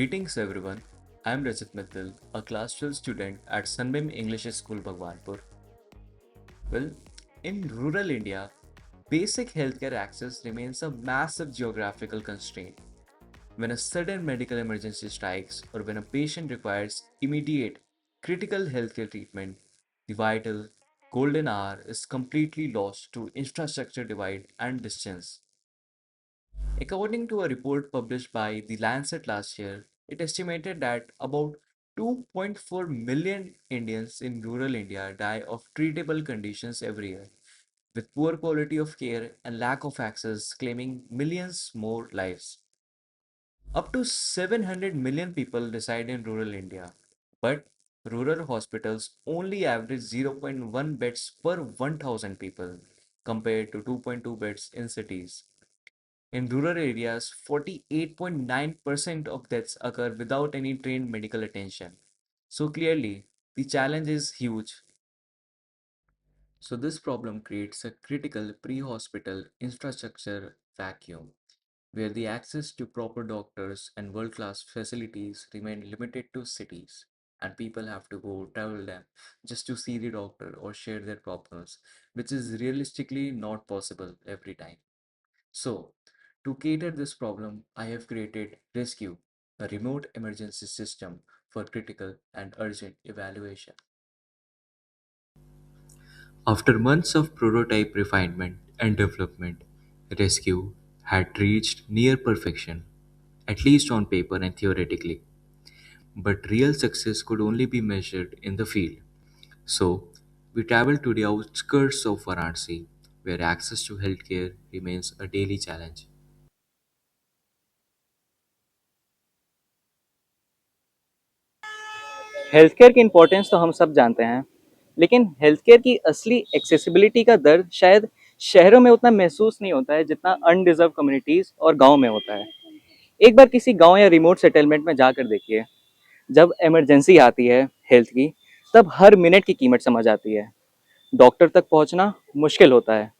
Greetings everyone. I am Rajat Mittal, a class 12 student at Sunbeam English School Bhagwanpur. Well, in rural India, basic healthcare access remains a massive geographical constraint. When a sudden medical emergency strikes or when a patient requires immediate critical healthcare treatment, the vital golden hour is completely lost to infrastructure divide and distance. According to a report published by The Lancet last year, it estimated that about 2.4 million Indians in rural India die of treatable conditions every year, with poor quality of care and lack of access claiming millions more lives. Up to 700 million people reside in rural India, but rural hospitals only average zero point 0.1 beds per 1,000 people compared to 2.2 beds in cities. In rural areas, 48.9% of deaths occur without any trained medical attention. So clearly, the challenge is huge. So this problem creates a critical pre-hospital infrastructure vacuum where the access to proper doctors and world-class facilities remain limited to cities and people have to go travel them just to see the doctor or share their problems, which is realistically not possible every time. So, to cater this problem, I have created Rescue, a remote emergency system for critical and urgent evaluation. After months of prototype refinement and development, Rescue had reached near perfection, at least on paper and theoretically. But real success could only be measured in the field. So, we traveled to the outskirts of Varanasi, where access to healthcare remains a daily challenge. Health care की importance तो हम सब जानते हैं, लेकिन health care की असली accessibility का दर्द शायद शहरों में उतना महसूस नहीं होता है जितना अनडिजर्व कम्युनिटीज़ और गाँव में होता है। एक बार किसी गाँव या रिमोट सेटलमेंट में जाकर देखिए, जब इमरजेंसी आती है हेल्थ की, तब हर मिनट की कीमत समझ आती है। डॉक्टर तक पहुंचना मुश्किल होता है,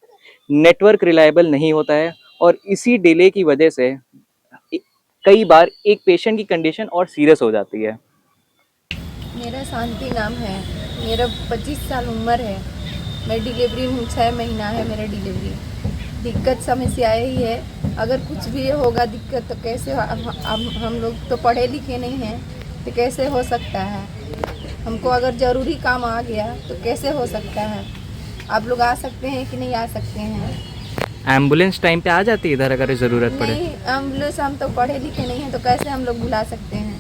नेटवर्क रिलायबल नहीं होता है और इसी डिले की वजह से कई बार एक पेशेंट की कंडीशन और सीरियस हो जाती है। मेरा शांति नाम है। मेरा 25 साल उम्र है। मैं डिलीवरी हूँ, 6 महीना है मेरा डिलीवरी। दिक्कत समस्या यही है, अगर कुछ भी होगा दिक्कत तो कैसे हम लोग तो पढ़े लिखे नहीं हैं, तो कैसे हो सकता है। हमको अगर ज़रूरी काम आ गया तो कैसे हो सकता है। आप लोग आ सकते हैं कि नहीं आ सकते हैं। एम्बुलेंस टाइम पे आ जाती है इधर अगर ज़रूरत पड़े? नहीं, एम्बुलेंस हम तो पढ़े लिखे नहीं हैं, तो कैसे हम लोग बुला सकते हैं।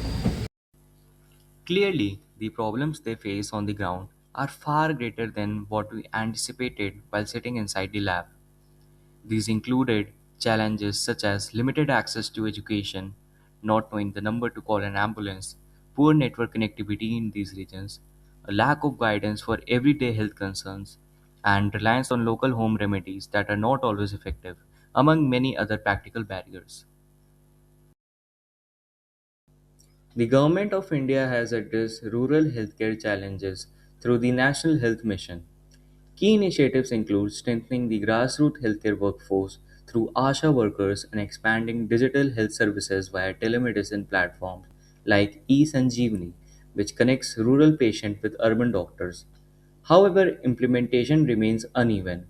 Clearly, the problems they face on the ground are far greater than what we anticipated while sitting inside the lab. These included challenges such as limited access to education, not knowing the number to call an ambulance, poor network connectivity in these regions, a lack of guidance for everyday health concerns, and reliance on local home remedies that are not always effective, among many other practical barriers. The Government of India has addressed rural healthcare challenges through the National Health Mission. Key initiatives include strengthening the grassroots healthcare workforce through ASHA workers and expanding digital health services via telemedicine platforms like eSanjeevani, which connects rural patients with urban doctors. However, implementation remains uneven.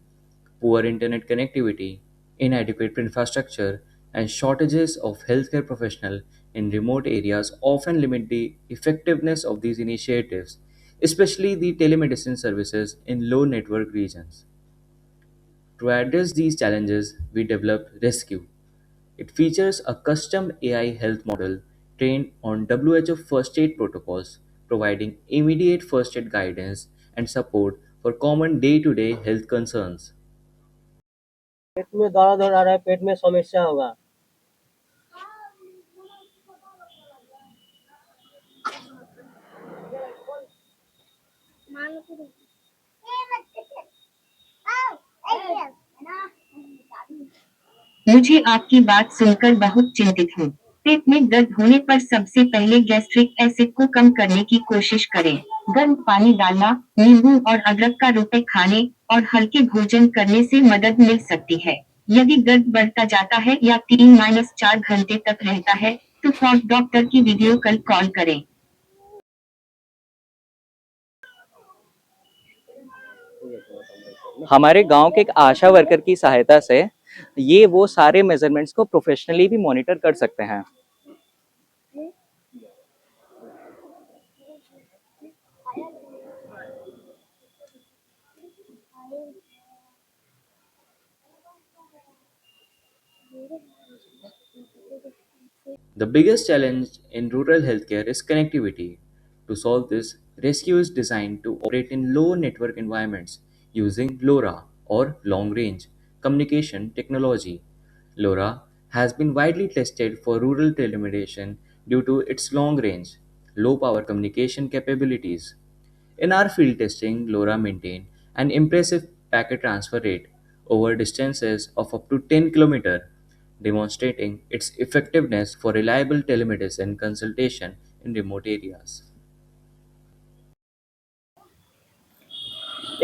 Poor internet connectivity, inadequate infrastructure, and shortages of healthcare professionals in remote areas often limit the effectiveness of these initiatives, especially the telemedicine services in low network regions. To address these challenges, we developed Rescue. It features a custom AI health model trained on WHO first aid protocols, providing immediate first aid guidance and support for common day to day health concerns. पेट में दर्द हो रहा है, पेट में समस्या होगा। मुझे आपकी बात सुनकर बहुत चिंतित हूँ। पेट में दर्द होने पर सबसे पहले गैस्ट्रिक एसिड को कम करने की कोशिश करें। गर्म पानी डालना, नींबू और अदरक का रोटे खाने और हल्के भोजन करने से मदद मिल सकती है। यदि दर्द बढ़ता जाता है या 3-4 घंटे तक रहता है, तो फॉर डॉक्टर की वीडियो कॉल करें। हमारे गांव के एक आशा वर्कर की सहायता से ये वो सारे मेजरमेंट्स को प्रोफेशनली भी मॉनिटर कर सकते हैं। The biggest challenge in rural healthcare is connectivity. To solve this, Rescue is designed to operate in low network environments using LoRa or long range communication technology. LoRa has been widely tested for rural telemedicine due to its long range, low power communication capabilities. In our field testing, LoRa maintained an impressive packet transfer rate over distances of up to 10 km, demonstrating its effectiveness for reliable telemedicine consultation in remote areas.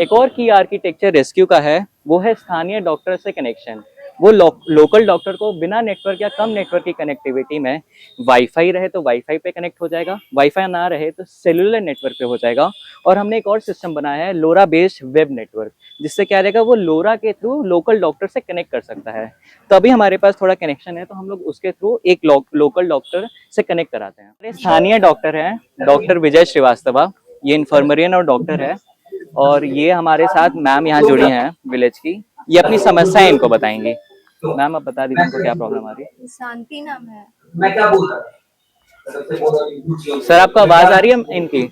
एक और की architecture rescue का है, वो है स्थानीय doctor से connection. वो लोकल डॉक्टर को बिना नेटवर्क या कम नेटवर्क की कनेक्टिविटी में वाईफाई रहे तो वाईफाई पे कनेक्ट हो जाएगा, वाईफाई ना रहे तो सेलुलर नेटवर्क पे हो जाएगा। और हमने एक और सिस्टम बनाया है लोरा बेस्ड वेब नेटवर्क, जिससे क्या रहेगा, वो लोरा के थ्रू लोकल डॉक्टर से कनेक्ट कर सकता है। तो अभी हमारे पास थोड़ा कनेक्शन है, तो हम लोग उसके थ्रू एक लोकल डॉक्टर से कनेक्ट कराते हैं। हमारे स्थानीय डॉक्टर हैं डॉक्टर विजय श्रीवास्तव, ये इन्फर्मरियन और डॉक्टर है। और ये हमारे साथ मैम यहाँ जुड़ी हैं विलेज की, ये अपनी समस्याएं इनको बताएंगी। मैम आप बता दीजिए इनको क्या प्रॉब्लम आ रही है। शांति नाम है। मैं क्या बोल रहा सर आपको आवाज आ रही है इनकी?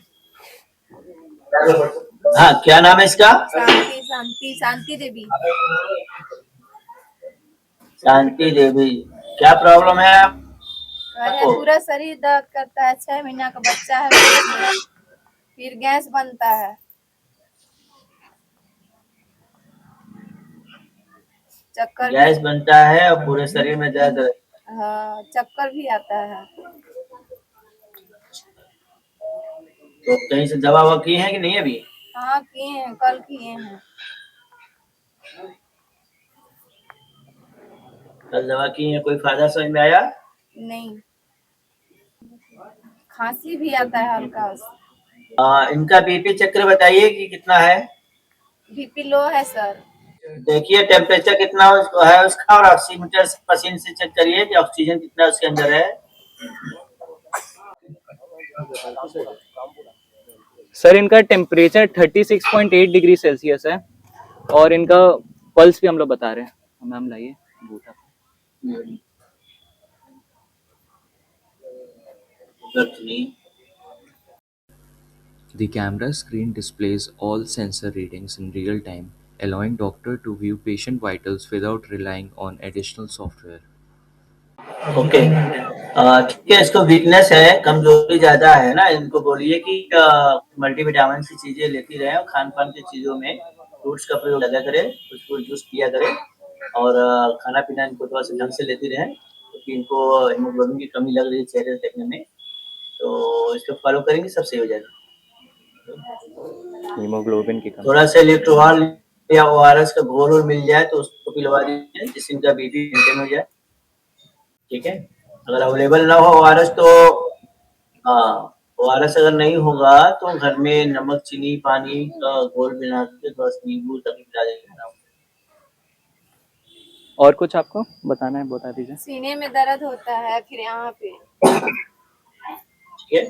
हाँ, क्या नाम है इसका? शांति शांति शांति देवी। शांति देवी। क्या प्रॉब्लम है? अरे पूरा शरीर दर्द करता है, 6 महीना का बच्चा है पेट में। फिर गैस बनता है, चक्कर गैस बनता है और पूरे शरीर में दर्द। हाँ, चक्कर भी आता है। तो कहीं से दवा ववा की है कि नहीं अभी? हाँ किए हैं, कल किए हैं। कल दवा की है, कोई फायदा समझ में आया? नहीं, खांसी भी आता है हल्का। इनका बीपी चक्र बताइए कि कितना है? बीपी लो है सर। देखिए टेम्परेचर कितना है उसका, और ऑक्सीमीटर मशीन से चेक करिए कि ऑक्सीजन कितना उसके अंदर है। सर इनका टेम्परेचर 36.8 डिग्री सेल्सियस है, और इनका पल्स भी हम लोग बता रहे हैं। मैम लाइए बूटा। The camera screen displays all sensor readings in real time, allowing doctor to view patient vitals without relying on additional software. Okay, ठीक है। इसको वीकनेस है, कमजोरी ज्यादा है ना, इनको बोलिए कि मल्टीविटामिन की चीजें लेती रहे और खान पान की चीजों में फ्रूट्स का प्रयोग ज्यादा करे, उसको जूस पिया करे, और खाना पीना इनको थोड़ा सा ढंग से लेती रहे, क्योंकि इनको हीमोग्लोबिन की कमी लग रही है चेहरे देखने में। तो इसको फॉलो करेंगे सब सही हो जाएगा। हीमोग्लोबिन की कमी। थोड़ा सा इलेक्ट्रोल या ओआरएस का घोल मिल जाए तो उसको पिलवा दीजिए, जिससे इनका बीपी मेंटेन हो जाए। ठीक है, अगर अवेलेबल ना हो ओआरएस तो ओआरएस अगर नहीं होगा तो घर में नमक चीनी पानी का घोल बना के बस नींबू तक मिला देना। और कुछ आपको बताना है बता दीजिए। सीने में दर्द होता है, फिर यहाँ पे। ठीक है,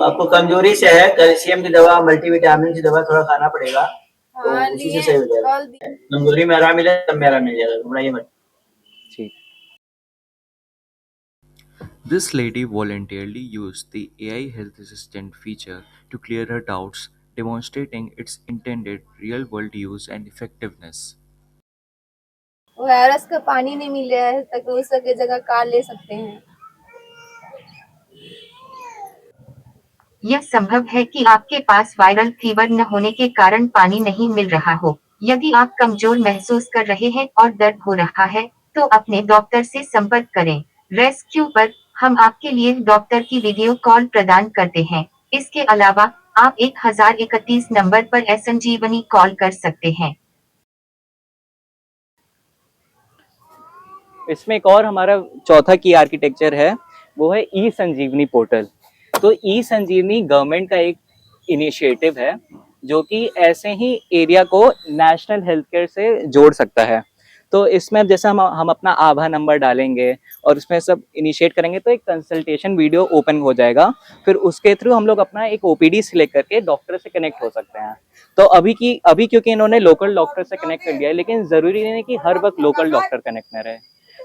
आपको कमजोरी से है, कैल्शियम की दवा मल्टीविटामिन की दवा थोड़ा खाना पड़ेगा, तो हाँ उसी से लिए, सही हो जाएगा। कल दिए। कमजोरी में आराम मिले तब में आराम मिल जाएगा, घबराइए मत। ठीक। This lady voluntarily used the AI Health Assistant feature to clear her doubts, demonstrating its intended real world use and effectiveness. Virus का पानी नहीं मिल रहा है तक उसके जगह का ले सकते हैं। यह संभव है कि आपके पास वायरल फीवर न होने के कारण पानी नहीं मिल रहा हो। यदि आप कमजोर महसूस कर रहे हैं और दर्द हो रहा है, तो अपने डॉक्टर से संपर्क करें। रेस्क्यू पर हम आपके लिए डॉक्टर की वीडियो कॉल प्रदान करते हैं। इसके अलावा आप 1031 नंबर पर संजीवनी कॉल कर सकते हैं। इसमें एक और हमारा चौथा की आर्किटेक्चर है, वो है ई संजीवनी पोर्टल। तो ई संजीवनी गवर्नमेंट का एक इनिशिएटिव है जो कि ऐसे ही एरिया को नेशनल हेल्थ केयर से जोड़ सकता है। तो इसमें अब जैसे हम अपना आभा नंबर डालेंगे और उसमें सब इनिशिएट करेंगे तो एक कंसल्टेशन वीडियो ओपन हो जाएगा, फिर उसके थ्रू हम लोग अपना एक ओपीडी सिलेक्ट करके डॉक्टर से कनेक्ट हो सकते हैं। तो अभी क्योंकि इन्होंने लोकल डॉक्टर से कनेक्ट कर लिया है, लेकिन जरूरी नहीं है कि हर वक्त लोकल डॉक्टर कनेक्ट में रहे।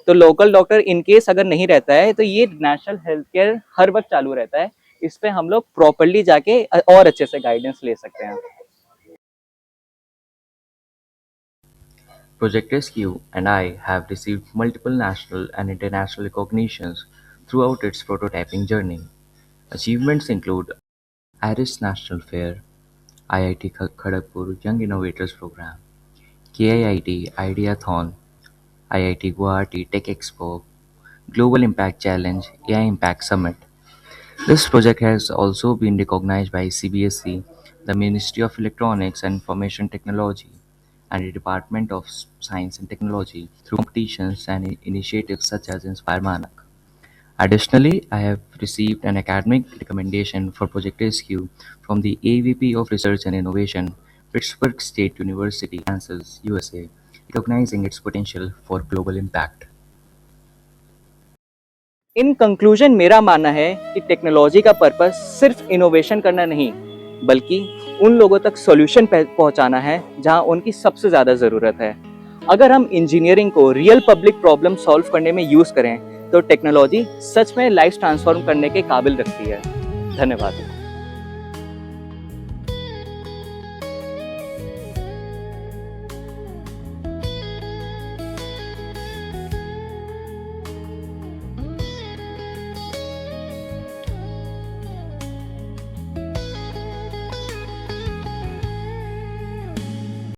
तो लोकल डॉक्टर इन केस अगर नहीं रहता है तो ये नेशनल हेल्थ केयर हर वक्त चालू रहता है। इस पे हम लोग प्रॉपरली जाके और अच्छे से गाइडेंस ले सकते हैं। Project Rescue and I have received multiple national and international recognitions throughout its prototyping journey. Achievements include IRIS National Fair, IIT Kharagpur Young Innovators Program, KIIT Ideathon, IIT Guwahati Tech Expo, Global Impact Challenge, AI Impact Summit. This project has also been recognized by CBSE, the Ministry of Electronics and Information Technology, and the Department of Science and Technology through competitions and initiatives such as Inspire Manak. Additionally, I have received an academic recommendation for Project Rescue from the AVP of Research and Innovation, Pittsburgh State University, Kansas, USA, recognizing its potential for global impact. In conclusion मेरा मानना है कि technology का purpose सिर्फ innovation करना नहीं, बल्कि उन लोगों तक सॉल्यूशन पहुंचाना है जहां उनकी सबसे ज़्यादा ज़रूरत है। अगर हम इंजीनियरिंग को रियल पब्लिक प्रॉब्लम सॉल्व करने में यूज़ करें तो टेक्नोलॉजी सच में लाइफ ट्रांसफॉर्म करने के काबिल रखती है। धन्यवाद।